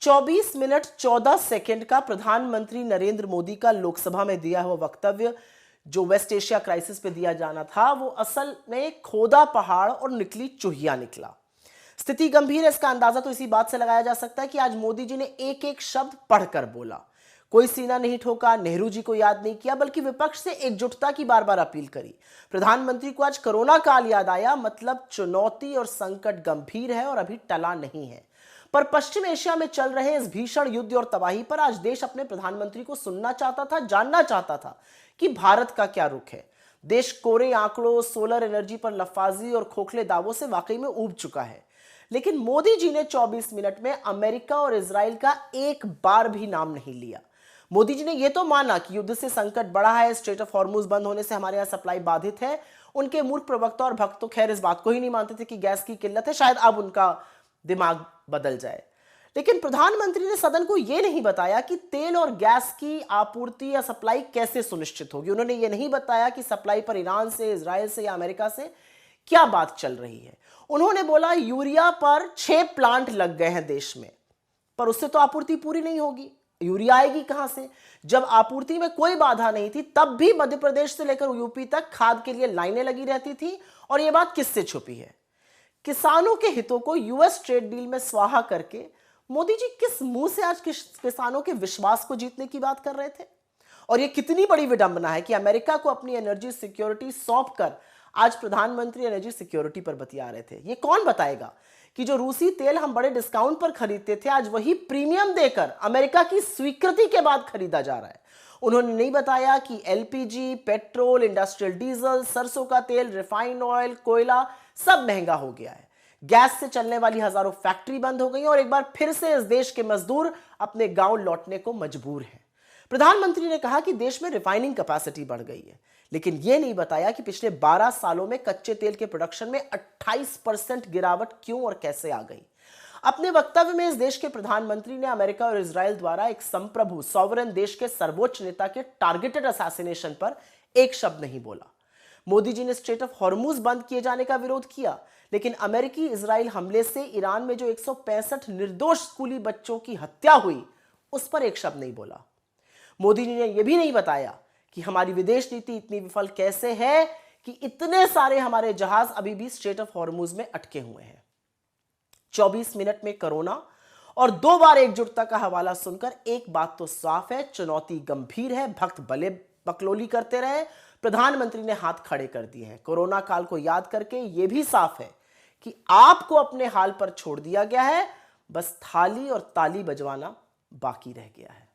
24 minute 14 second का प्रधानमंत्री नरेंद्र मोदी का लोकसभा में दिया हुआ वक्तव्य जो वेस्ट एशिया क्राइसिस पे दिया जाना था, वो असल में खोदा पहाड़ और निकली चूहिया निकला। स्थिति गंभीर है, इसका अंदाजा तो इसी बात से लगाया जा सकता है कि आज मोदी जी ने एक एक शब्द पढ़कर बोला। कोई सीना नहीं ठोका, नेहरू जी को याद नहीं किया, बल्कि विपक्ष से एकजुटता की बार बार अपील करी। प्रधानमंत्री को आज कोरोना काल याद आया, मतलब चुनौती और संकट गंभीर है और अभी टला नहीं है। पर पश्चिम एशिया में चल रहे इस भीषण युद्ध और तबाही पर आज देश अपने प्रधानमंत्री को सुनना चाहता था, जानना चाहता था कि भारत का क्या रुख है। देश कोरे आंकड़ों, सोलर एनर्जी पर लफाजी और खोखले दावों से वाकई में ऊब चुका है। लेकिन मोदी जी ने 24 मिनट में अमेरिका और इजराइल का एक बार भी नाम नहीं लिया। मोदी जी ने यह तो माना कि युद्ध से संकट बढ़ा है, स्ट्रेट ऑफ हॉर्मुज बंद होने से हमारे यहां सप्लाई बाधित है। उनके मूर्ख प्रवक्ता और भक्त तो खैर इस बात को ही नहीं मानते थे कि गैस की किल्लत है, शायद अब उनका दिमाग बदल जाए। लेकिन प्रधानमंत्री ने सदन को यह नहीं बताया कि तेल और गैस की आपूर्ति या सप्लाई कैसे सुनिश्चित होगी। उन्होंने यह नहीं बताया कि सप्लाई पर ईरान से, इजराइल से या अमेरिका से क्या बात चल रही है। उन्होंने बोला यूरिया पर 6 प्लांट लग गए हैं देश में, पर उससे तो आपूर्ति पूरी नहीं होगी। यूरिया आएगी कहां से? जब आपूर्ति में कोई बाधा नहीं थी तब भी मध्य प्रदेश से लेकर यूपी तक खाद के लिए लाइनें लगी रहती थी। और यह बात किससे छुपी है? किसानों के हितों को यूएस ट्रेड डील में स्वाहा करके मोदी जी किस मुंह से आज किसानों के विश्वास को जीतने की बात कर रहे थे? और यह कितनी बड़ी विडंबना है कि अमेरिका को अपनी एनर्जी सिक्योरिटी सौंपकर आज प्रधानमंत्री एनर्जी सिक्योरिटी पर बतिया रहे थे। ये कौन बताएगा कि जो रूसी तेल हम बड़े डिस्काउंट पर खरीदते थे, आज वही प्रीमियम देकर अमेरिका की स्वीकृति के बाद खरीदा जा रहा है। उन्होंने नहीं बताया कि एलपीजी, पेट्रोल, इंडस्ट्रियल डीजल, सरसों का तेल, रिफाइंड ऑयल, कोयला सब महंगा हो गया है। गैस से चलने वाली हजारों फैक्ट्री बंद हो गई और एक बार फिर से इस देश के मजदूर अपने गांव लौटने को मजबूर हैं। प्रधानमंत्री ने कहा कि देश में रिफाइनिंग कैपेसिटी बढ़ गई है, लेकिन यह नहीं बताया कि पिछले 12 सालों में कच्चे तेल के प्रोडक्शन में 28% गिरावट क्यों और कैसे आ गई। अपने वक्तव्य में इस देश के प्रधानमंत्री ने अमेरिका और इजराइल द्वारा एक संप्रभु सॉवरेन देश के सर्वोच्च नेता के टारगेटेड असैसिनेशन पर एक शब्द नहीं बोला। मोदी जी ने स्ट्रेट ऑफ हॉर्मुज बंद किए जाने का विरोध किया, लेकिन अमेरिकी इजराइल हमले से ईरान में जो 165 निर्दोष स्कूली बच्चों की हत्या हुई, उस पर एक शब्द नहीं बोला। मोदी जी ने यह भी नहीं बताया कि हमारी विदेश नीति इतनी विफल कैसे है कि इतने सारे हमारे जहाज अभी भी स्ट्रेट ऑफ हॉर्मुज में अटके हुए हैं। 24 मिनट में कोरोना और 2 बार एकजुटता का हवाला सुनकर एक बात तो साफ है, चुनौती गंभीर है। भक्त भले बकलोली करते रहे, प्रधानमंत्री ने हाथ खड़े कर दिए हैं। कोरोना काल को याद करके यह भी साफ है कि आपको अपने हाल पर छोड़ दिया गया है, बस थाली और ताली बजवाना बाकी रह गया है।